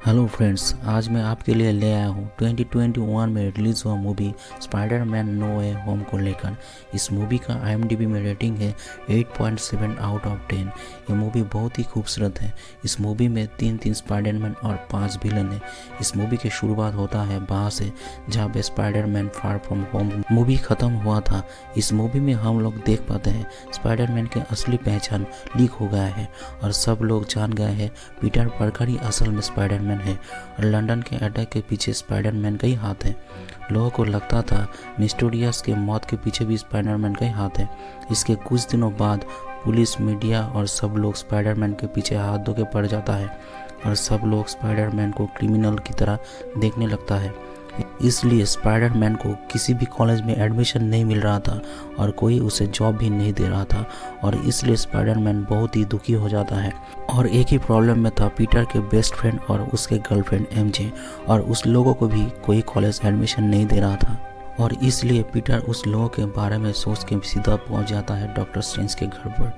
Hello friends, आज मैं आपके लिए ले आया हूँ 2021 में रिलीज़ हुआ मूवी स्पाइडरमैन नो वे होम को लेकर। इस मूवी का IMDb में रेटिंग है 8.7 आउट ऑफ 10। ये मूवी बहुत ही खूबसूरत है। इस मूवी में तीन स्पाइडरमैन और 5 विलन है। इस मूवी की शुरुआत होता है वहाँ से जहाँ पे Spiderman far from home movie ख़त्म हुआ था। इस मूवी में हम लोग देख पाते हैं स्पाइडरमैन की असली पहचान लीक हो गया है और सब लोग जान गए हैं पीटर पार्कर ही असल में स्पाइडरमैन है और लंदन के अटैक के पीछे स्पाइडरमैन का ही हाथ है। लोगों को लगता था मिस्टीरियस के मौत के पीछे भी स्पाइडरमैन का ही हाथ है। इसके कुछ दिनों बाद पुलिस, मीडिया और सब लोग स्पाइडरमैन के पीछे हाथ धो के पड़ जाता है और सब लोग स्पाइडरमैन को क्रिमिनल की तरह देखने लगता है। इसलिए स्पाइडरमैन को किसी भी कॉलेज में एडमिशन नहीं मिल रहा था और कोई उसे जॉब भी नहीं दे रहा था और इसलिए स्पाइडरमैन बहुत ही दुखी हो जाता है। और एक ही प्रॉब्लम में था पीटर के बेस्ट फ्रेंड और उसके गर्लफ्रेंड MJ, और उस लोगों को भी कोई कॉलेज एडमिशन नहीं दे रहा था और इसलिए पीटर उस लोगों के बारे में सोच के सीधा पहुंच जाता है डॉक्टर स्ट्रेंज के घर पर।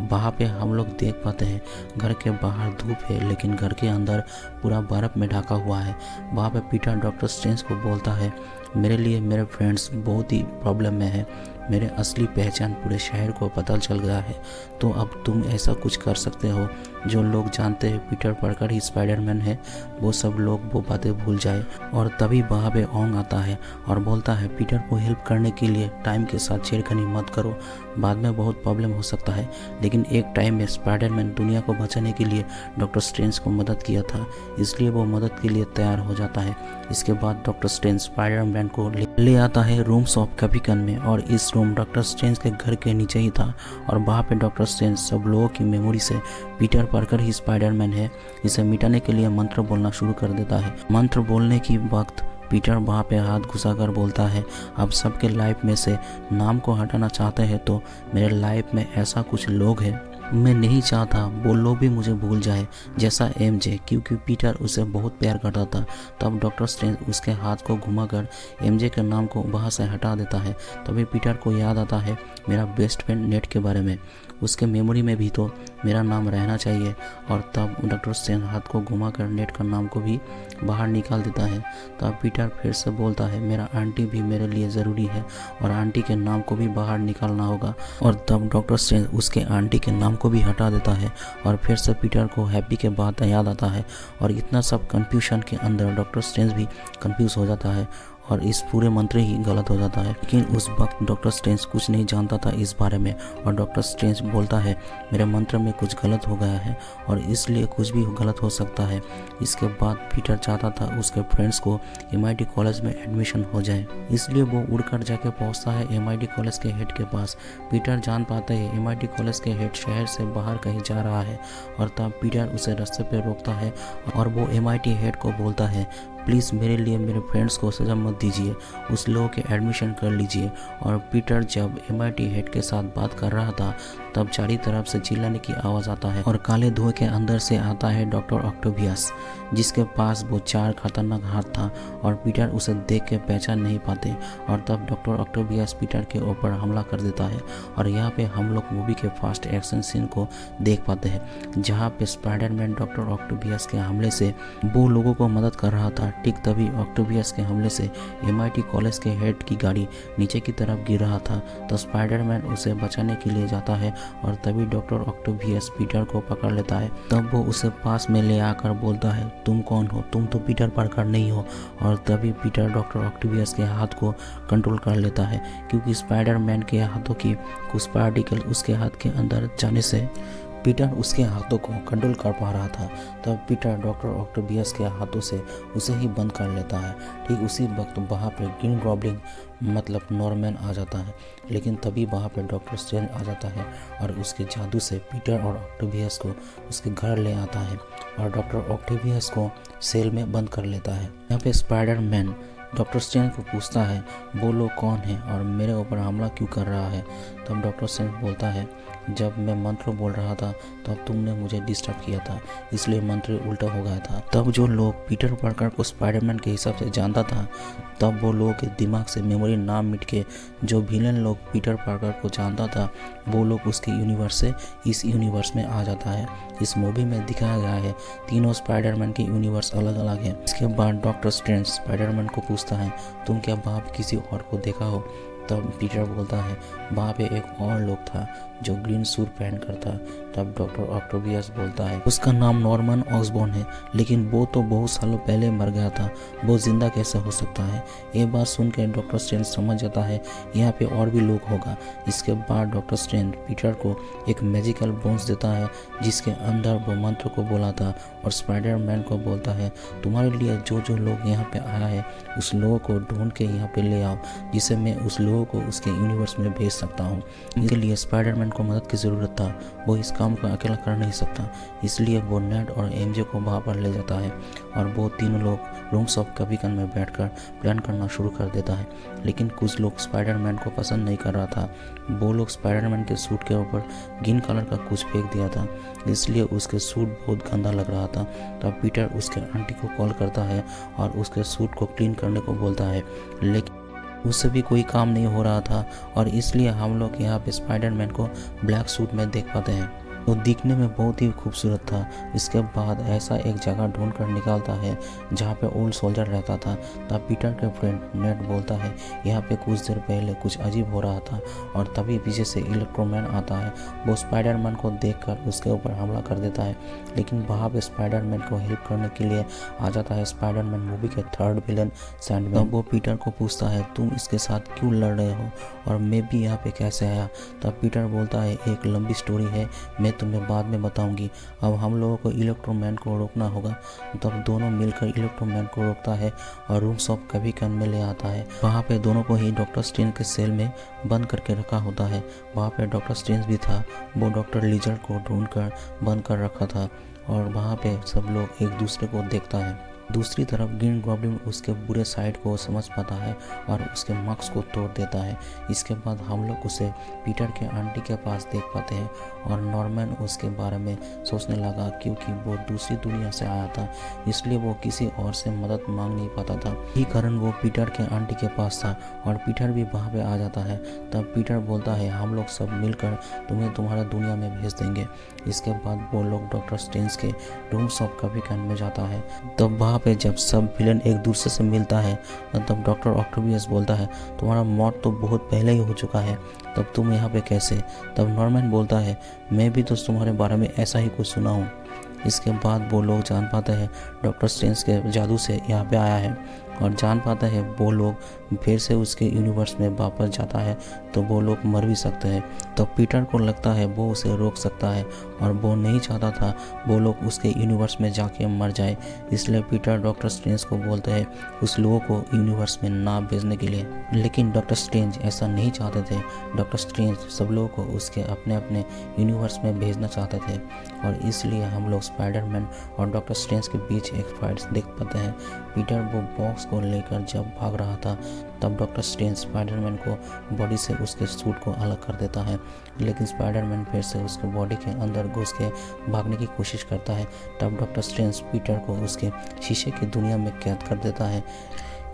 वहाँ पे हम लोग देख पाते हैं घर के बाहर धूप है लेकिन घर के अंदर पूरा बर्फ़ में ढका हुआ है। वहाँ पे पीटर डॉक्टर स्ट्रेंज को बोलता है, मेरे लिए मेरे फ्रेंड्स बहुत ही प्रॉब्लम में है, मेरे असली पहचान पूरे शहर को पता चल गया है, तो अब तुम ऐसा कुछ कर सकते हो जो लोग जानते हैं पीटर पार्कर ही स्पाइडरमैन है, वो सब लोग वो बातें भूल जाए। और तभी वहाँ पे ओंग आता है और बोलता है पीटर को हेल्प करने के लिए टाइम के साथ छेड़खानी मत करो, बाद में बहुत प्रॉब्लम हो सकता है। लेकिन एक टाइम में स्पाइडरमैन दुनिया को बचाने के लिए डॉक्टर स्ट्रेंज को मदद किया था, इसलिए वो मदद के लिए तैयार हो जाता है। इसके बाद डॉक्टर स्ट्रेंज स्पाइडरमैन को ले आता है रूम्स ऑफ कैपिकन में और इस रूम डॉक्टर स्ट्रेंज के घर के नीचे ही था और वहाँ पे डॉक्टर स्ट्रेंज सब लोगों की मेमोरी से पीटर पार्कर ही स्पाइडरमैन है इसे मिटाने के लिए मंत्र बोलना शुरू कर देता है। मंत्र बोलने की वक्त पीटर वहाँ पे हाथ घुसाकर बोलता है, आप सबके लाइफ में से नाम को हटाना चाहते हैं तो मेरे लाइफ में ऐसा कुछ लोग हैं, मैं नहीं चाहता वो लोग भी मुझे भूल जाए जैसा MJ, क्योंकि पीटर उसे बहुत प्यार करता था। तब डॉक्टर स्ट्रेंज उसके हाथ को घुमाकर MJ के नाम को वहाँ से हटा देता है। तभी पीटर को याद आता है मेरा बेस्ट फ्रेंड नेट के बारे में, उसके मेमोरी में भी तो मेरा नाम रहना चाहिए। और तब डॉक्टर स्ट्रेंज हाथ को घुमाकर नेट का नाम को भी बाहर निकाल देता है। तब पीटर फिर से बोलता है मेरा आंटी भी मेरे लिए ज़रूरी है और आंटी के नाम को भी बाहर निकालना होगा। और तब डॉक्टर स्ट्रेंज उसके आंटी के नाम को भी हटा देता है और फिर से पीटर को हैप्पी के बात याद आता है और इतना सब कंफ्यूजन के अंदर डॉक्टर स्ट्रेंज भी कंफ्यूज हो जाता है और इस पूरे मंत्र ही गलत हो जाता है। लेकिन उस वक्त डॉक्टर स्ट्रेंज कुछ नहीं जानता था इस बारे में और डॉक्टर स्ट्रेंज बोलता है मेरे मंत्र में कुछ गलत हो गया है और इसलिए कुछ भी गलत हो सकता है। इसके बाद पीटर चाहता था उसके फ्रेंड्स को MIT कॉलेज में एडमिशन हो जाए, इसलिए वो उड़कर जाके पहुंचता है MIT कॉलेज के हेड के पास। पीटर जान पाते हैं MIT कॉलेज के हेड शहर से बाहर कहीं जा रहा है और तब पीटर उसे रास्ते पर रोकता है और वो MIT हेड को बोलता है प्लीज़ मेरे लिए मेरे फ्रेंड्स को सजा मत दीजिए, उस लोगों के एडमिशन कर लीजिए। और पीटर जब MIT हेड के साथ बात कर रहा था तब चारों तरफ से चिल्लाने की आवाज़ आता है और काले धुएं के अंदर से आता है डॉक्टर ऑक्टोबियस, जिसके पास वो 4 खतरनाक हाथ था और पीटर उसे देख के पहचान नहीं पाते। और तब डॉक्टर ऑक्टोबियस पीटर के ऊपर हमला कर देता है और यहाँ पे हम लोग मूवी के फास्ट एक्शन सीन को देख पाते हैं जहाँ पे स्पाइडरमैन डॉक्टर ऑक्टोबियस के हमले से वो लोगों को मदद कर रहा था। ठीक तभी ऑक्टोबियस के हमले से MIT कॉलेज के हेड की गाड़ी नीचे की तरफ गिर रहा था, तो स्पाइडरमैन उसे बचाने के लिए जाता है और तभी डॉक्टर ऑक्टोबियस पीटर को पकड़ लेता है। तब वो उसे पास में ले आकर बोलता है तुम कौन हो, तुम तो पीटर पार्कर नहीं हो। और तभी पीटर डॉक्टर ऑक्टोबियस के हाथ को कंट्रोल कर लेता है क्योंकि स्पाइडरमैन के हाथों की कुछ पार्टिकल उसके हाथ के अंदर जाने से पीटर उसके हाथों को कंट्रोल कर पा रहा था। तब पीटर डॉक्टर ऑक्टोबियस के हाथों से उसे ही बंद कर लेता है। ठीक उसी वक्त वहाँ पर ग्रीन गॉब्लिन मतलब नॉर्मैन आ जाता है, लेकिन तभी वहाँ पर डॉक्टर स्ट्रेंज आ जाता है और उसके जादू से पीटर और ऑक्टोबियस को उसके घर ले आता है और डॉक्टर ऑक्टोबियस को सेल में बंद कर लेता है। यहाँ पे स्पाइडरमैन डॉक्टर स्ट्रेंज को पूछता है वो लोग कौन हैं और मेरे ऊपर हमला क्यों कर रहा है। तब डॉक्टर स्ट्रेंज बोलता है जब मैं मंत्र बोल रहा था तब तुमने मुझे डिस्टर्ब किया था, इसलिए मंत्र उल्टा हो गया था। तब जो लोग पीटर पार्कर को स्पाइडरमैन के हिसाब से जानता था, तब वो लोगों के दिमाग से मेमोरी नाम मिट के जो विलन लोग पीटर पार्कर को जानता था वो लोग उसके यूनिवर्स से इस यूनिवर्स में आ जाता है। इस मूवी में दिखाया गया है तीनों स्पाइडरमैन के यूनिवर्स अलग अलग है। इसके बाद डॉक्टर स्ट्रेंज स्पाइडरमैन को पूछता है तुम क्या वहाँ पे किसी और को देखा हो। तब पीटर बोलता है वहाँ पे एक और लोग था जो ग्रीन सूट पहन कर था। तब डॉक्टर ऑक्टोबियस बोलता है उसका नाम नॉर्मन ऑसबॉर्न है, लेकिन वो तो बहुत सालों पहले मर गया था, वो जिंदा कैसे हो सकता है। ये बात सुनकर डॉक्टर स्ट्रेंज समझ जाता है यहाँ पे और भी लोग होगा। इसके बाद डॉक्टर स्ट्रेंज पीटर को एक मैजिकल बोन्स देता है जिसके अंदर वो मंत्र को बोला था और स्पाइडरमैन को बोलता है तुम्हारे लिए जो जो लोग यहाँ पे आया है उस लोगों को ढूंढ के यहाँ पे ले आओ, जिससे मैं उस लोगों को उसके यूनिवर्स में भेज सकता हूँ। इनके लिए स्पाइडरमैन को मदद की ज़रूरत था, वो इस काम को अकेला कर नहीं सकता, इसलिए वो नेड और एमजे को वहाँ पर ले जाता है और वो तीनों लोग रूम्स ऑफ कविकन में बैठकर प्लान करना शुरू कर देता है। लेकिन कुछ लोग स्पाइडरमैन को पसंद नहीं कर रहा था, वो लोग स्पाइडरमैन के सूट के ऊपर ग्रीन कलर का कुछ फेंक दिया था, इसलिए उसके सूट बहुत गंदा लग रहा था। तब पीटर उसके आंटी को कॉल करता है और उसके सूट को क्लीन करने को बोलता है, लेकिन उससे भी कोई काम नहीं हो रहा था और इसलिए हम लोग यहाँ पे स्पाइडरमैन को ब्लैक सूट में देख पाते हैं। वो दिखने में बहुत ही खूबसूरत था। इसके बाद ऐसा एक जगह ढूंढ कर निकालता है जहाँ पे ओल्ड सोल्जर रहता था। तब पीटर के फ्रेंड नेड बोलता है यहाँ पे कुछ देर पहले कुछ अजीब हो रहा था और तभी पीछे से इलेक्ट्रोमैन आता है। वो स्पाइडरमैन को देखकर उसके ऊपर हमला कर देता है, लेकिन वहाँ पे स्पाइडरमैन को हेल्प करने के लिए आ जाता है स्पाइडरमैन मूवी के थर्ड विलन सैंडमैन। तब वो पीटर को पूछता है तुम इसके साथ क्यों लड़ रहे हो और मैं भी यहाँ पे कैसे आया। तब पीटर बोलता है एक लंबी स्टोरी है, मैं तुम्हें बाद में बताऊंगी, अब हम लोगों को इलेक्ट्रोमैन को रोकना होगा। तब दोनों मिलकर इलेक्ट्रोमैन को रोकता है और रूम्स ऑफ कविकन में ले आता है। वहाँ पे दोनों को ही डॉक्टर स्ट्रेंज के सेल में बंद करके रखा होता है। वहाँ पे डॉक्टर स्ट्रेंज भी था, वो डॉक्टर लीजर को ढूंढ कर बंद कर रखा था और वहाँ पे सब लोग एक दूसरे को देखता है। दूसरी तरफ ग्रीन गॉब्लिन उसके बुरे साइड को समझ पाता है और उसके मक्स को तोड़ देता है। इसके बाद हम लोग उसे पीटर के आंटी के पास देख पाते हैं और नॉर्मन उसके बारे में सोचने लगा क्योंकि वो दूसरी दुनिया से आया था, इसलिए वो किसी और से मदद मांग नहीं पाता था। यही कारण वो पीटर के आंटी के पास था और पीटर भी वहाँ पे आ जाता है। तब पीटर बोलता है हम लोग सब मिलकर तुम्हें तुम्हारा दुनिया में भेज देंगे। इसके बाद वो लोग डॉक्टर स्ट्रेंज के रूम्स ऑफ कविकन में जाता है। तब वहाँ पे जब सब विलन एक दूसरे से मिलता है तब डॉक्टर ऑक्टोबियस बोलता है तुम्हारा मौत तो बहुत पहले ही हो चुका है, तब तुम यहाँ पे कैसे। तब नॉर्मन बोलता है मैं भी तो तुम्हारे बारे में ऐसा ही कुछ सुना हूँ। इसके बाद वो लोग जान पाते हैं डॉक्टर स्ट्रेंज के जादू से यहाँ पे आया है और जान पाता है वो लोग फिर से उसके यूनिवर्स में वापस जाता है तो वो लोग मर भी सकते हैं। तो पीटर को लगता है वो उसे रोक सकता है और वो नहीं चाहता था वो लोग उसके यूनिवर्स में जाके मर जाए, इसलिए पीटर डॉक्टर स्ट्रेंज को बोलते हैं उस लोगों को यूनिवर्स में ना भेजने के लिए। लेकिन डॉक्टर स्ट्रेंज ऐसा नहीं चाहते थे। डॉक्टर स्ट्रेंज सब लोगों को उसके अपने अपने यूनिवर्स में भेजना चाहते थे और इसलिए हम लोग स्पाइडरमैन और डॉक्टर स्ट्रेंज के बीच एक फाइट देख पाते हैं। पीटर वो बॉक्स को लेकर जब भाग रहा था तब डॉक्टर स्ट्रेंज स्पाइडरमैन को बॉडी से उसके सूट को अलग कर देता है, लेकिन स्पाइडरमैन फिर से उसके बॉडी के अंदर घुस के भागने की कोशिश करता है। तब डॉक्टर स्ट्रेंज पीटर को उसके शीशे की दुनिया में कैद कर देता है।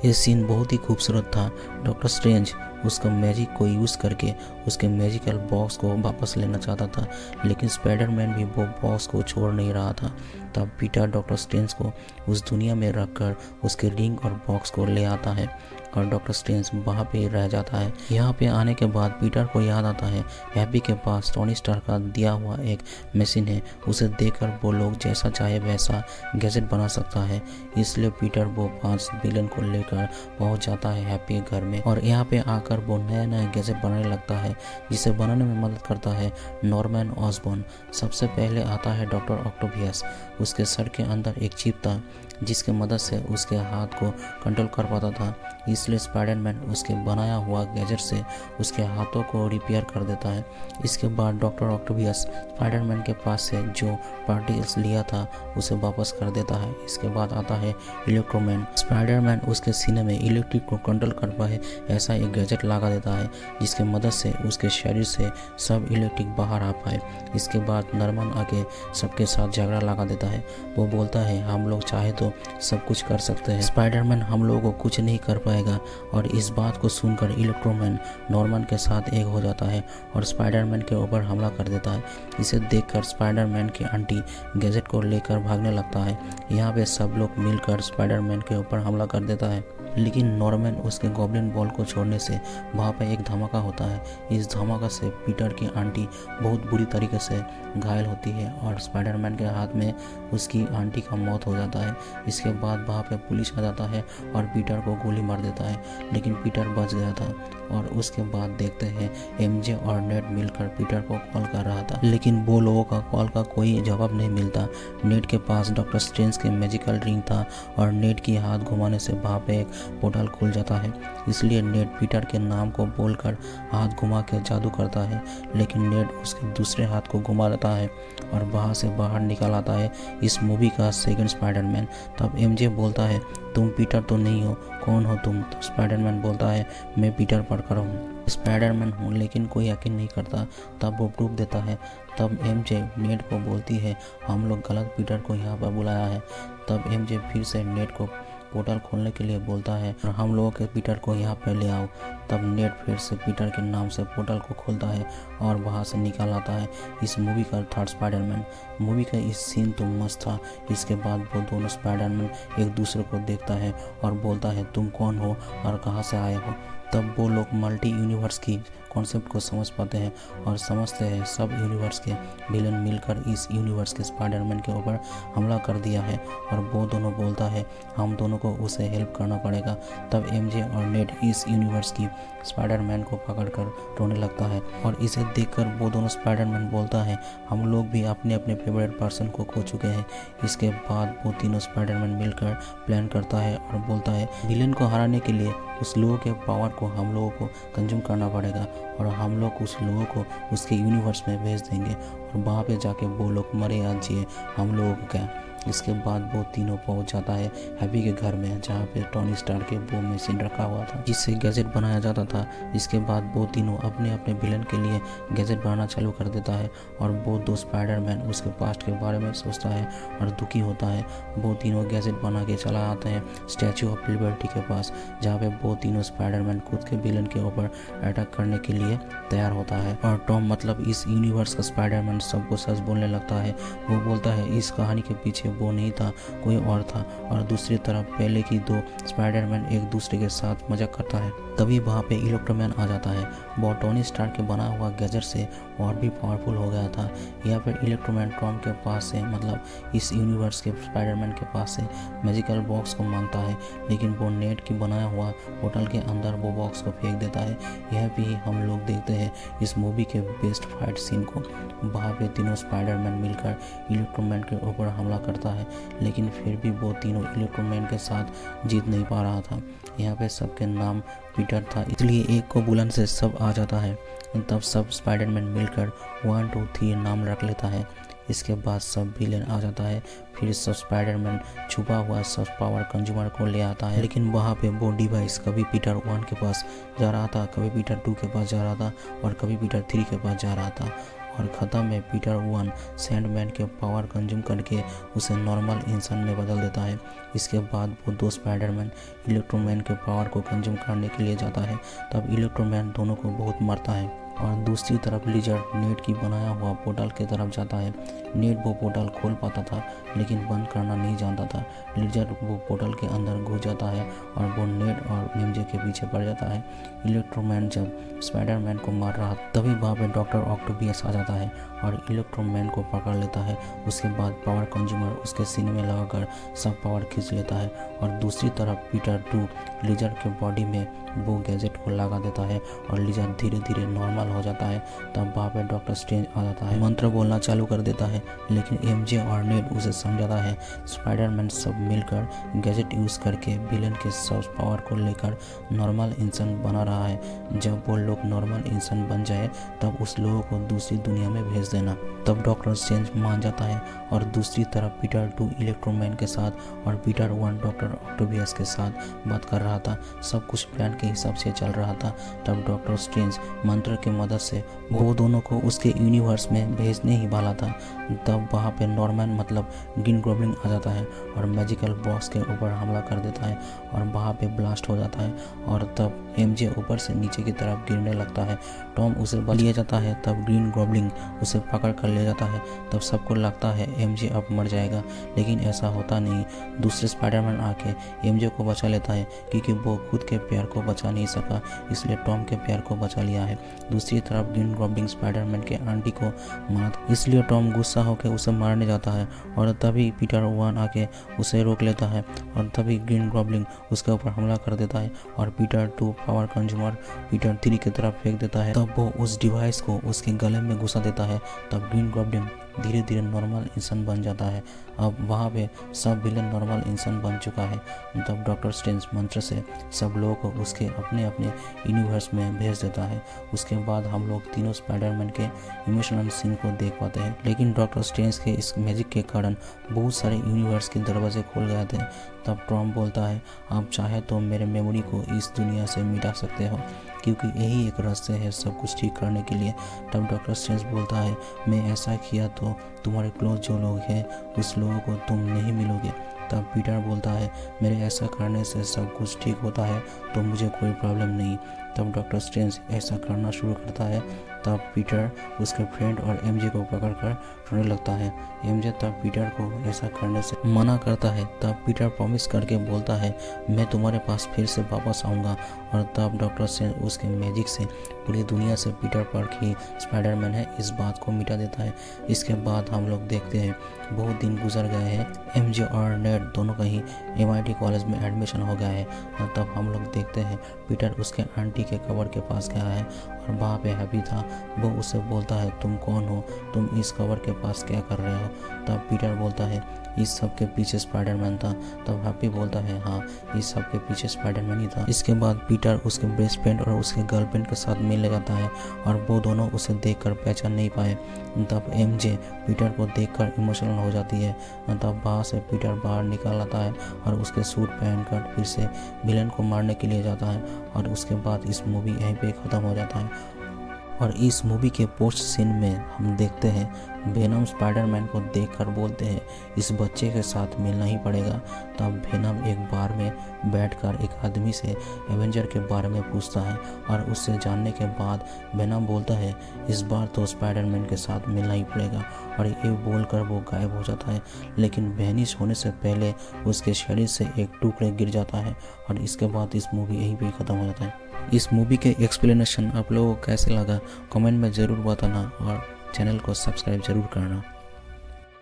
ये सीन बहुत ही खूबसूरत था। डॉक्टर स्ट्रेंज उसका मैजिक को यूज़ करके उसके मैजिकल बॉक्स को वापस लेना चाहता था, लेकिन स्पाइडरमैन भी वो बॉक्स को छोड़ नहीं रहा था। तब पीटर डॉक्टर स्ट्रेंज को उस दुनिया में रखकर उसके रिंग और बॉक्स को ले आता है और डॉक्टर स्ट्रेंज वहाँ पे रह जाता है। यहाँ पे आने के बाद पीटर को याद आता है हैप्पी के पास टोनी स्टार्क का दिया हुआ एक मशीन है, उसे देखकर वो लोग जैसा चाहे वैसा गैजेट बना सकता है। इसलिए पीटर वो 5 विलन को लेकर पहुँच जाता है हैप्पी के घर में और यहाँ पे आकर वो नया नया गैजेट बनाने लगता है जिसे बनाने में मदद करता है नॉर्मन ऑसबॉर्न। सबसे पहले आता है डॉक्टर ऑक्टोबियस, उसके सर के अंदर एक चिप था जिसके मदद से उसके हाथ को कंट्रोल कर पाता था। इसलिए स्पाइडरमैन उसके बनाया हुआ गैजेट से उसके हाथों को रिपेयर कर देता है। इसके बाद डॉक्टर ऑक्टोबियस स्पाइडरमैन के पास से जो पार्टिकल्स लिया था उसे वापस कर देता है। इसके बाद आता है इलेक्ट्रोमैन। स्पाइडरमैन उसके सीने में इलेक्ट्रिक को कंट्रोल कर पाए ऐसा एक गैजेट लगा देता है जिसकी मदद से उसके शरीर से सब इलेक्ट्रिक बाहर आ पाए। इसके बाद नॉर्मन आके सबके साथ झगड़ा लगा देता है। वो बोलता है हम लोग चाहे तो सब कुछ कर सकते हैं, स्पाइडरमैन हम लोगों को कुछ नहीं कर पाएगा। और इस बात को सुनकर इलेक्ट्रोमैन नॉर्मन के साथ एक हो जाता है और स्पाइडरमैन के ऊपर हमला कर देता है। इसे देखकर स्पाइडरमैन की आंटी गैजेट को लेकर भागने लगता है। यहाँ पे सब लोग मिलकर स्पाइडरमैन के ऊपर हमला कर देता है, लेकिन नॉर्मन उसके गॉब्लिन बॉल को छोड़ने से वहाँ पे एक धमाका होता है। इस धमाका से पीटर की आंटी बहुत बुरी तरीके से घायल होती है और स्पाइडरमैन के हाथ में उसकी आंटी का मौत हो जाता है। इसके बाद वहाँ पे पुलिस आ जाता है और पीटर को गोली मार देता है, लेकिन पीटर बच गया था। और उसके बाद देखते हैं एमजे और नेट मिलकर पीटर को कॉल कर रहा था, लेकिन वो लोगों का कॉल का कोई जवाब नहीं मिलता। नेट के पास डॉक्टर स्ट्रेंज के मैजिकल रिंग था और नेट की हाथ घुमाने से वहाँ पे एक पोर्टल खुल जाता है। इसलिए नेट पीटर के नाम को बोलकर हाथ घुमा के जादू करता है, लेकिन नेट उसके दूसरे हाथ को घुमा देता है और वहाँ से बाहर निकल आता है इस मूवी का सेकंड स्पाइडरमैन। तब एमजे बोलता है तुम पीटर तो नहीं हो, कौन हो तुम? तो स्पाइडरमैन बोलता है मैं पीटर पार्कर हूँ, स्पाइडरमैन हूँ। लेकिन कोई यकीन नहीं करता। तब वो प्रूफ देता है। तब एमजे नेट को बोलती है हम लोग गलत पीटर को यहाँ पर बुलाया है। तब एमजे फिर से नेट को पोर्टल खोलने के लिए बोलता है और हम लोगों के पीटर को यहाँ पर ले आओ। तब नेट फिर से पीटर के नाम से पोर्टल को खोलता है और वहाँ से निकल आता है इस मूवी का थर्ड स्पाइडरमैन। मूवी का इस सीन तो मस्त था। इसके बाद वो दोनों स्पाइडरमैन एक दूसरे को देखता है और बोलता है तुम कौन हो और कहाँ से आए हो। तब वो लोग मल्टी यूनिवर्स की कॉन्सेप्ट को समझ पाते हैं और समझते हैं सब यूनिवर्स के विलन मिलकर इस यूनिवर्स के स्पाइडरमैन के ऊपर हमला कर दिया है। और वो दोनों बोलता है हम दोनों को उसे हेल्प करना पड़ेगा। तब एमजे और नेट इस यूनिवर्स की स्पाइडरमैन को पकड़कर रोने लगता है और इसे देखकर वो दोनों स्पाइडरमैन बोलता है हम लोग भी अपने अपने फेवरेट पर्सन को खो चुके हैं। इसके बाद वो तीनों स्पाइडरमैन मिलकर प्लान करता है और बोलता है विलेन को हराने के लिए उस लोगों के पावर को हम लोगों को कंज्यूम करना पड़ेगा और हम लोग उस लोगों को उसके यूनिवर्स में भेज देंगे और वहाँ पे जाके वो लोग मरे या जिए हम लोगों को क्या। इसके बाद वो तीनों पहुंच जाता है हैप्पी के घर में, जहाँ पे टोनी स्टार्क के वो मशीन रखा हुआ था जिससे गैजेट बनाया जाता था। इसके बाद वो तीनों अपने अपने विलन के लिए गैजेट बनाना चालू कर देता है और वो दो स्पाइडरमैन उसके पास्ट के बारे में सोचता है और दुखी होता है। वो तीनों गैजेट बना के चला आते हैं स्टैचू ऑफ लिबर्टी के पास, जहाँ पे वो तीनों स्पाइडरमैन खुद के विलन के ऊपर अटैक करने के लिए तैयार होता है। और टॉम मतलब इस यूनिवर्स का स्पाइडरमैन सबको सच बोलने लगता है। वो बोलता है इस कहानी के पीछे वो नहीं था, कोई और था। और दूसरी तरफ पहले की दो स्पाइडरमैन एक दूसरे के साथ मजाक करता है। तभी वहाँ पे इलेक्ट्रोमैन आ जाता है। वो टोनी स्टार्क के बना हुआ गैजेट से और भी पावरफुल हो गया था। या फिर इलेक्ट्रोमैन टॉम के पास से मतलब इस यूनिवर्स के स्पाइडरमैन के पास से मैजिकल बॉक्स को मांगता है, लेकिन वो नेट की बनाया हुआ होटल के अंदर वो बॉक्स को फेंक देता है। यह भी हम लोग देखते हैं इस मूवी के बेस्ट फाइट सीन को। वहाँ पे तीनों स्पाइडरमैन मिलकर इलेक्ट्रोमैन के ऊपर हमला करता है, लेकिन फिर भी वो तीनों इलेक्ट्रोमैन के साथ जीत नहीं पा रहा था। यहाँ पे सबके नाम पीटर था, इसलिए एक को बुलंद से सब आ जाता है। तब सब स्पाइडरमैन मिलकर 1 2 3 नाम रख लेता है। इसके बाद सब विलेन आ जाता है। फिर सब स्पाइडरमैन छुपा हुआ सब पावर कंज्यूमर को ले आता है, लेकिन वहाँ पे वो डिवाइस कभी पीटर 1 के पास जा रहा था, कभी पीटर 2 के पास जा रहा था और कभी पीटर 3 के पास जा रहा था। और ख़त्म में पीटर 1 सैंडमैन के पावर कंज्यूम करके उसे नॉर्मल इंसान में बदल देता है। इसके बाद वो दो स्पाइडरमैन इलेक्ट्रोमैन के पावर को कंज्यूम करने के लिए जाता है। तब इलेक्ट्रोमैन दोनों को बहुत मारता है और दूसरी तरफ लिजर्ड नेट की बनाया हुआ पोर्टल की तरफ जाता है। नेट वो पोर्टल खोल पाता था लेकिन बंद करना नहीं जानता था। लिजर्ड वो पोर्टल के अंदर घुस जाता है और वो नेट और एमजे के पीछे पड़ जाता है। इलेक्ट्रोमैन जब स्पाइडरमैन को मार रहा तभी वहाँ पे डॉक्टर ऑक्टोबियस आ जाता है और इलेक्ट्रोमैन को पकड़ लेता है। उसके बाद पावर कंज्यूमर उसके सीने में लगाकर सब पावर खींच लेता है और दूसरी तरफ पीटर 2 लिजर्ड के बॉडी में वो गैजेट को लगा देता है और लिजर्ड धीरे धीरे नॉर्मल हो जाता है। तब वहाँ पे डॉक्टर स्ट्रेंज आ जाता है, मंत्र बोलना चालू कर देता है, लेकिन एमजे और नेट उसे समझाता है। स्पाइडरमैन सब मिलकर गैजेट यूज़ करके विलेन के सब पावर को लेकर नॉर्मल इंसान बना रहा है। जब वो लोग नॉर्मल इंसान बन जाए तब उस लोगों को दूसरी दुनिया में भेज देना। तब डॉक्टर स्ट्रेंज मान जाता है और दूसरी तरफ पीटर 2 इलेक्ट्रोमैन के साथ और पीटर 1 डॉक्टर ऑक्टोबियस के साथ बात कर रहा था। सब कुछ प्लान के हिसाब से चल रहा था। तब डॉक्टर स्ट्रेंज मंत्र की मदद से वो दोनों को उसके यूनिवर्स में भेजने ही वाला था। तब वहाँ पे नॉर्मन मतलब ग्रीन गॉब्लिन आ जाता है और मैजिकल बॉक्स के ऊपर हमला कर देता है और वहाँ पे ब्लास्ट हो जाता है और तब एमजे ऊपर से नीचे की तरफ गिरने लगता है। टॉम उसे बच लिया जाता है। तब ग्रीन गॉब्लिन उसे पकड़ कर ले जाता है। तब सबको लगता है एमजे अब मर जाएगा, लेकिन ऐसा होता नहीं। दूसरे स्पाइडरमैन आके एमजे को बचा लेता है क्योंकि वो खुद के प्यार को बचा नहीं सका, इसलिए टॉम के प्यार को बचा लिया है। दूसरी तरफ ग्रीन गॉब्लिन स्पाइडरमैन के आंटी को मार, इसलिए टॉम गुस्सा होकर उसे मारने जाता है और तभी पीटर 1 आके उसे रोक लेता है और तभी ग्रीन गॉब्लिन उसके ऊपर हमला कर देता है और पीटर 2 पावर कंज्यूमर पीटर 3 की तरफ फेंक देता है। तब वो उस डिवाइस को उसके गले में घुसा देता है। तब ग्रीन गॉब्लिन धीरे धीरे नॉर्मल इंसान बन जाता है। अब वहाँ पे सब विलेन नॉर्मल इंसान बन चुका है। तब डॉक्टर स्ट्रेंज मंत्र से सब लोगों को उसके अपने अपने यूनिवर्स में भेज देता है। उसके बाद हम लोग तीनों स्पाइडरमैन के इमोशनल सीन को देख पाते हैं, लेकिन डॉक्टर स्ट्रेंज के इस मैजिक के कारण बहुत सारे यूनिवर्स के दरवाजे खुल गए थे। तब टॉम बोलता है, आप चाहे तो मेरे मेमोरी को इस दुनिया से मिटा सकते हो क्योंकि यही एक रास्ते है सब कुछ ठीक करने के लिए। तब डॉक्टर स्ट्रेंज बोलता है, मैं ऐसा किया तो तुम्हारे क्लोज जो लोग हैं उस लोगों को तुम नहीं मिलोगे। तब पीटर बोलता है, मेरे ऐसा करने से सब कुछ ठीक होता है तो मुझे कोई प्रॉब्लम नहीं। तब डॉक्टर स्ट्रेंज ऐसा करना शुरू करता है। तब पीटर उसके फ्रेंड और एमजे को पकड़कर रोने लगता है। एमजे तब पीटर को ऐसा करने से मना करता है। तब पीटर प्रॉमिस करके बोलता है, मैं तुम्हारे पास फिर से वापस आऊँगा। और तब डॉक्टर स्ट्रेंज उसके मैजिक से पूरी दुनिया से पीटर पार्कर ही स्पाइडरमैन है इस बात को मिटा देता है। इसके बाद हम लोग देखते हैं बहुत दिन गुजर गए हैं। एमजे और नेड दोनों का ही MIT कॉलेज में एडमिशन हो गया है। और तब हम लोग देखते हैं पीटर उसके आंटी के कबर के पास गया है और वहाँ पे हैप्पी था। वो उससे बोलता है, तुम कौन हो, तुम इस कबर के पास क्या कर रहे हो। तब पीटर बोलता है, इस सब के पीछे स्पाइडरमैन था। तब हैप्पी बोलता है, हाँ इस सब के पीछे स्पाइडरमैन ही था। इसके बाद पीटर उसके बेस्ट फ्रेंड और उसके गर्लफ्रेंड के साथ मिलने जाता है और वो दोनों उसे देखकर पहचान नहीं पाए। तब एमजे पीटर को देखकर इमोशनल हो जाती है। तब वहाँ से पीटर बाहर निकल आता है और उसके सूट पहनकर फिर से विलेन को मारने के लिए जाता है और उसके बाद इस मूवी यहीं पे ख़त्म हो जाता है। और इस मूवी के पोस्ट सीन में हम देखते हैं वेनम स्पाइडरमैन को देखकर बोलते हैं, इस बच्चे के साथ मिलना ही पड़ेगा। तब वेनम एक बार में बैठकर एक आदमी से एवेंजर के बारे में पूछता है और उससे जानने के बाद वेनम बोलता है, इस बार तो स्पाइडरमैन के साथ मिलना ही पड़ेगा। और ये बोलकर वो गायब हो जाता है, लेकिन वैनिश होने से पहले उसके शरीर से एक टुकड़े गिर जाता है और इसके बाद इस मूवी यहीं पे ख़त्म हो जाता है। इस मूवी के एक्सप्लेनेशन आप लोगों को कैसे लगा कमेंट में ज़रूर बताना और चैनल को सब्सक्राइब ज़रूर करना।